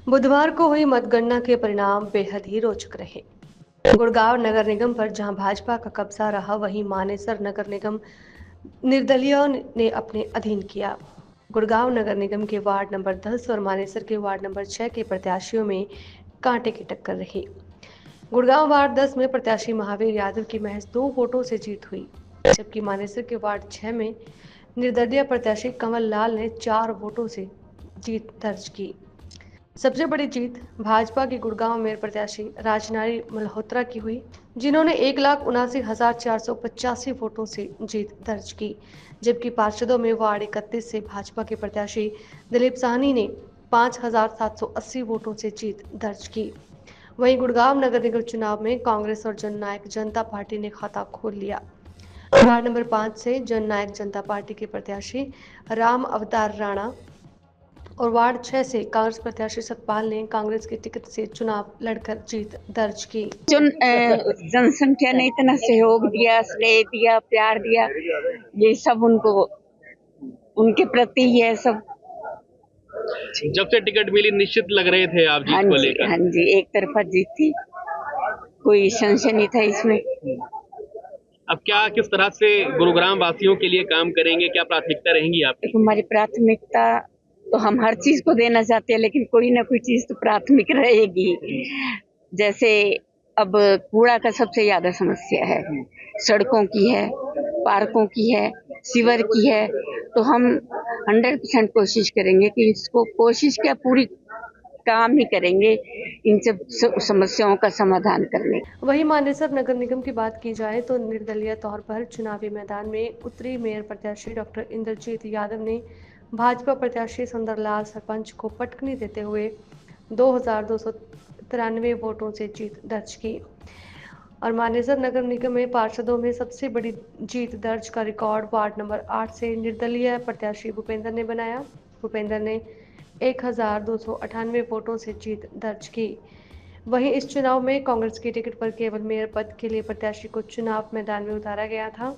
बुधवार को हुई मतगणना के परिणाम बेहद ही रोचक रहे। गुड़गांव नगर निगम पर जहां भाजपा का कब्जा रहा, वहीं मानेसर नगर निगम निर्दलीयों ने अपने अधीन किया। गुड़गांव नगर निगम के वार्ड नंबर 10 और मानेसर के वार्ड नंबर 6 के प्रत्याशियों में कांटे की टक्कर रही। गुड़गांव वार्ड 10 में प्रत्याशी महावीर यादव की महज 2 वोटों से जीत हुई, जबकि मानेसर के वार्ड 6 में निर्दलीय प्रत्याशी कमल लाल ने 4 वोटों से जीत दर्ज की। सबसे बड़ी जीत भाजपा की गुड़गांव मेयर प्रत्याशी राजनारी मल्होत्रा की हुई, जिन्होंने 1,79,485 वोटों से जीत दर्ज की, जबकि पार्षदों में वार्ड 31 से भाजपा के प्रत्याशी दिलीप साहनी ने 5,780 वोटों से जीत दर्ज की। वहीं गुड़गांव नगर निगम चुनाव में कांग्रेस और जननायक जनता पार्टी ने खाता खोल लिया। वार्ड नंबर 5 से जननायक जनता पार्टी के प्रत्याशी राम अवतार राणा और वार्ड 6 से कांग्रेस प्रत्याशी सतपाल ने कांग्रेस के टिकट से चुनाव लड़कर जीत दर्ज की। जनसंख्या ने इतना सहयोग दिया, स्नेह दिया, प्यार दिया, ये सब उनको उनके प्रति है सब। जब से टिकट मिली निश्चित लग रहे थे आप जीत को लेकर? हाँ जी, एक तरफा जीत थी, कोई संशय नहीं था इसमें। अब क्या किस तरह से गुरुग्राम वासियों के लिए काम करेंगे, क्या प्राथमिकता रहेंगी आपकी? हमारी प्राथमिकता तो हम हर चीज को देना चाहते हैं, लेकिन कोई ना कोई चीज तो प्राथमिक रहेगी। जैसे अब कूड़ा का सबसे ज्यादा समस्या है, सड़कों की है, पार्कों की है, सीवर की है, तो हम 100% कोशिश करेंगे कि इसको कोशिश क्या पूरी काम ही करेंगे इन सब समस्याओं का समाधान करने। वहीं मानेसर नगर निगम की बात की जाए तो निर्दलीय तौर पर चुनावी मैदान में उतरी मेयर प्रत्याशी डॉक्टर इंद्रजीत यादव ने भाजपा प्रत्याशी सुंदरलाल सरपंच को पटकनी देते हुए 2,293 वोटों से जीत दर्ज की। और मानेसर नगर निगम में पार्षदों में सबसे बड़ी जीत दर्ज का रिकॉर्ड वार्ड नंबर 8 से निर्दलीय प्रत्याशी भूपेंद्र ने बनाया। भूपेंद्र ने 1,298 वोटों से जीत दर्ज की। वहीं इस चुनाव में कांग्रेस की टिकट पर केवल मेयर पद के लिए प्रत्याशी को चुनाव मैदान में उतारा गया था।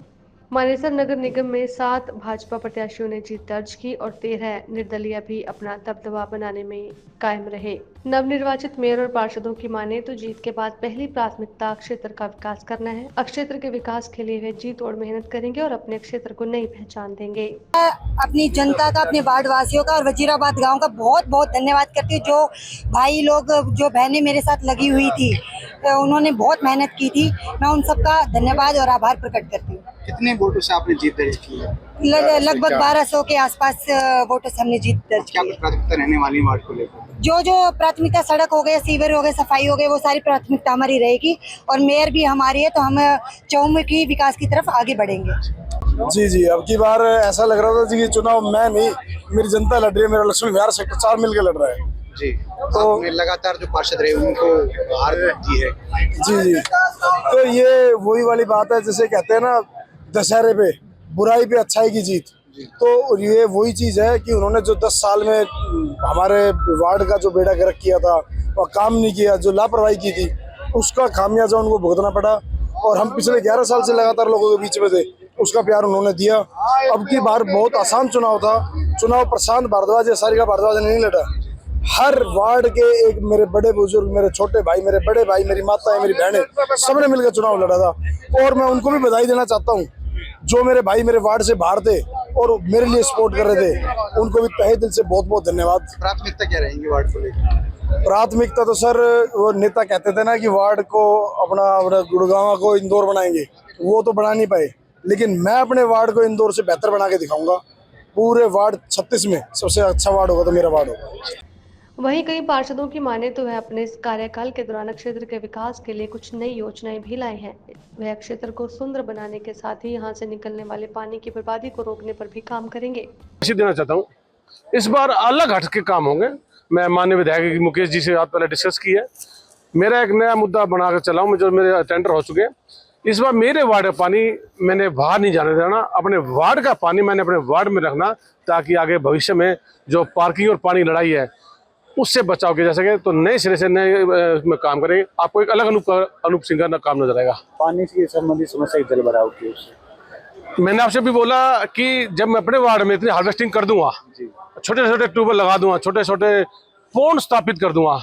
मानेसर नगर निगम में 7 भाजपा प्रत्याशियों ने जीत दर्ज की और 13 निर्दलीय भी अपना दबदबा बनाने में कायम रहे। नवनिर्वाचित मेयर और पार्षदों की माने तो जीत के बाद पहली प्राथमिकता क्षेत्र का विकास करना है। क्षेत्र के विकास के लिए वे जी तोड़ मेहनत करेंगे और अपने क्षेत्र को नई पहचान देंगे। अपनी जनता का, अपने वार्ड वासियों का और वजीराबाद गांव का बहुत बहुत धन्यवाद करती हूँ। जो भाई लोग, जो बहनें मेरे साथ लगी हुई थी, उन्होंने बहुत मेहनत की थी। मैं उन सबका धन्यवाद और आभार प्रकट करती हूँ। कितने वोटों से आपने जीत दर्ज की है? लगभग 1200 के आसपास वोटों से हमने जीत दर्ज की। क्या कुछ प्राथमिकता रहने वाली है वार्ड को लेकर? जो प्राथमिकता, सड़क हो गए, सीवर हो गए, सफाई हो गए, वो सारी प्राथमिकता हमारी रहेगी और मेयर भी हमारी है, तो हम चौमुखी विकास की तरफ आगे बढ़ेंगे। जी, अब की बार ऐसा लग रहा था जी कि चुनाव मैं नहीं, मेरी जनता लड़ रही है, मेरा लक्ष्मण विहार सेक्टर 4 मिलकर लड़ रहा है जी। तो लगातार जो पार्षद रहे उनको हार दी है जी। तो ये वही वाली बात है, जैसे कहते हैं ना दशहरे पे बुराई पे अच्छाई की जीत। तो ये वही चीज है कि उन्होंने जो 10 साल में हमारे वार्ड का जो बेड़ा गर्क किया था, वह काम नहीं किया, जो लापरवाही की थी, उसका खामियाजा उनको भुगतना पड़ा। और हम पिछले 11 साल से लगातार लोगों के बीच में थे, उसका प्यार उन्होंने दिया। अब की बार बहुत आसान चुनाव था। चुनाव प्रशांत भारद्वाज या सारिका भारद्वाज ने नहीं लड़ा। हर वार्ड के एक मेरे बड़े बुजुर्ग, मेरे छोटे भाई, मेरे बड़े भाई, मेरी माताएं, मेरी बहनें, सबने मिलकर चुनाव लड़ा था। और मैं उनको भी बधाई देना चाहता हूँ, जो मेरे भाई मेरे वार्ड से बाहर थे और मेरे लिए सपोर्ट कर रहे थे, उनको भी तहे दिल से बहुत बहुत धन्यवाद। प्राथमिकता क्या रहेंगी वार्ड को लेकर? प्राथमिकता तो सर, वो नेता कहते थे ना कि वार्ड को अपना गुड़गांव को इंदौर बनाएंगे, वो तो बना नहीं पाए, लेकिन मैं अपने वार्ड को इंदौर से बेहतर बना के दिखाऊंगा। पूरे वार्ड 36 में सबसे अच्छा वार्ड होगा तो मेरा वार्ड होगा। वहीं कई पार्षदों की माने तो वह अपने इस कार्यकाल के दौरान क्षेत्र के विकास के लिए कुछ नई योजनाएं भी लाए हैं। वह क्षेत्र को सुंदर बनाने के साथ ही यहां से निकलने वाले पानी की बर्बादी को रोकने पर भी काम करेंगे। देना चाहता हूँ, इस बार अलग हट के काम होंगे। मैं माननीय विधायक मुकेश जी से आज पहले डिस्कस की है। मेरा एक नया मुद्दा बनाकर चला हूँ, जो मेरे टेंडर हो चुके हैं। इस बार मेरे वार्ड का पानी मैंने बाहर नहीं जाने देना, अपने वार्ड का पानी मैंने अपने वार्ड में रखना, ताकि आगे भविष्य में जो पार्किंग और पानी लड़ाई है उससे बचाव किया जा सके। तो नए सिरे से नए में काम करेंगे, आपको एक अलग अनूप सिंह का काम नजर आएगा। पानी से संबंधित समस्या जल भराव की, मैंने आपसे भी बोला कि जब मैं अपने वार्ड में इतनी हार्वेस्टिंग कर दूंगा, छोटे छोटे ट्यूबवेल लगा दूंगा, छोटे छोटे पौंड स्थापित कर दूंगा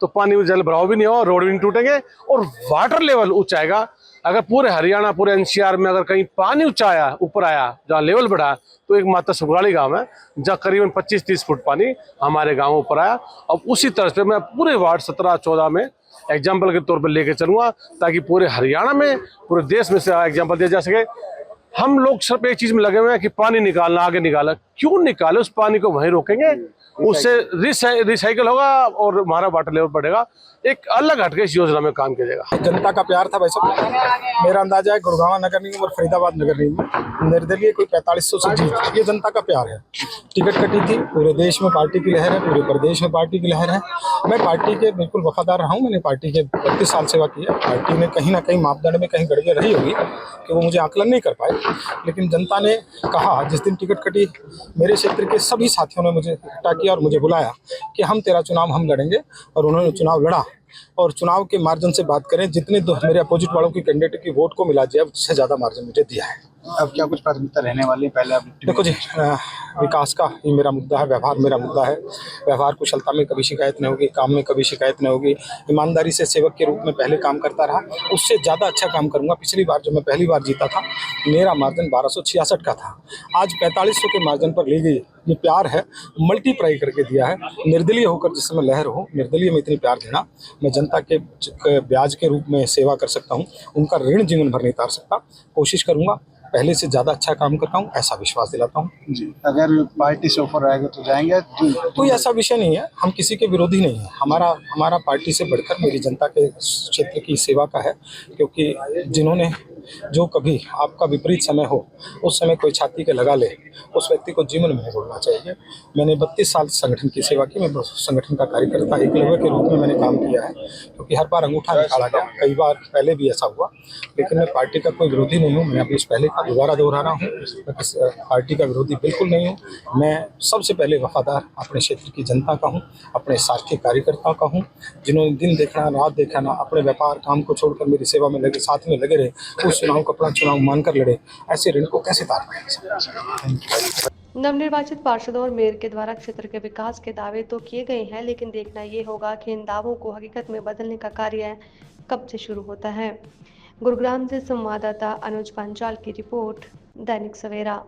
तो पानी में जल भराव भी नहीं होगा, रोड भी नहीं टूटेंगे और वाटर लेवल ऊंचा आएगा। अगर पूरे हरियाणा, पूरे एनसीआर में अगर कहीं पानी ऊंचा आया, ऊपर आया, जहाँ लेवल बढ़ा, तो एक मात्र सुगराली गांव है जहाँ करीबन 25-30 फुट पानी हमारे गांव ऊपर आया। अब उसी तरह से मैं पूरे वार्ड 17-14 में एग्जाम्पल के तौर पर लेके चलूंगा ताकि पूरे हरियाणा में, पूरे देश में से एग्जाम्पल दिया जा सके। हम लोग सिर्फ एक चीज में लगे हुए हैं कि पानी निकालना, आगे निकाला, क्यों निकाले, उस पानी को वहीं रोकेंगे, उससे रिसाइकल होगा और हमारा वाटर लेवल बढ़ेगा। एक अलग हटके इस योजना में काम किया जाएगा। जनता का प्यार था भाई साहब। मेरा अंदाजा है गुड़गांव नगर निगम और फरीदाबाद नगर निगम निर्दलीय कोई 4500 से जीत, ये जनता का प्यार है। टिकट कटी थी, पूरे देश में पार्टी की लहर है, पूरे प्रदेश में पार्टी की लहर है। मैं पार्टी के बिल्कुल वफादार रहा हूँ। मैंने पार्टी के 32 साल सेवा की है। पार्टी ने कहीं ना कहीं मापदंड में कहीं गड़बड़ी रही होगी कि वो मुझे आकलन नहीं कर पाए, लेकिन जनता ने कहा, जिस दिन टिकट कटी, मेरे क्षेत्र के सभी साथियों ने मुझे इकट्ठा किया और मुझे बुलाया कि हम तेरा चुनाव हम लड़ेंगे, और उन्होंने चुनाव लड़ा। और चुनाव के मार्जिन से बात करें, जितने मेरे अपोजिट वालों की कैंडिडेट की वोट को मिला जाए, उससे ज़्यादा मार्जिन मुझे दिया है। अब क्या कुछ प्राथमिकता रहने वाली है? पहले आप देखो जी, विकास का ही मेरा मुद्दा है, व्यवहार मेरा मुद्दा है। व्यवहार कुशलता में कभी शिकायत नहीं होगी, काम में कभी शिकायत नहीं होगी। ईमानदारी से सेवक के रूप में पहले काम करता रहा, उससे ज़्यादा अच्छा काम करूँगा। पिछली बार जब मैं पहली बार जीता था, मेरा मार्जिन 1266 का था, आज 4500 के मार्जिन पर ली गई। ये प्यार है, मल्टीप्लाई करके दिया है। निर्दलीय होकर जिस समय लहर हो, निर्दलीय में इतनी प्यार देना, मैं जनता के ब्याज के रूप में सेवा कर सकता हूँ, उनका ऋण जीवन भर नहीं उतार सकता। कोशिश करूँगा, पहले से ज़्यादा अच्छा काम करता हूँ, ऐसा विश्वास दिलाता हूँ जी। अगर पार्टी से ऑफर आएगा तो जाएंगे? कोई ऐसा विषय नहीं है, हम किसी के विरोधी नहीं है। हमारा पार्टी से बढ़कर मेरी जनता के क्षेत्र की सेवा का है, क्योंकि जिन्होंने जो कभी आपका विपरीत समय हो, उस समय कोई छाती के लगा ले, उस व्यक्ति को जीवन में नहीं भूलना चाहिए। मैंने 32 साल संगठन की सेवा की। मैं संगठन का कार्यकर्ता एकलव्य के रूप में मैंने काम किया है, क्योंकि हर बार अंगूठा निकाला गया, कई बार पहले भी ऐसा हुआ। लेकिन मैं पार्टी का कोई विरोधी नहीं हूँ। मैं अभी इस पहले का दोबारा दोहरा रहा हूँ, मैं पार्टी का विरोधी बिल्कुल नहीं हूँ। मैं सबसे पहले वफादार अपने क्षेत्र की जनता का हूँ, अपने साथी कार्यकर्ताओं का हूँ, जिन्होंने दिन देखना रात देखना, अपने व्यापार काम को छोड़कर मेरी सेवा में लगे, साथ में लगे रहे, उस चुनाव को अपना चुनाव मानकर लड़े। ऐसे ऋण को कैसे तार पाएंगे? नवनिर्वाचित पार्षदों और मेयर के द्वारा क्षेत्र के विकास के दावे तो किए गए हैं, लेकिन देखना ये होगा कि इन दावों को हकीकत में बदलने का कार्य कब से शुरू होता है। गुरुग्राम से संवाददाता अनुज पांचाल की रिपोर्ट, दैनिक सवेरा।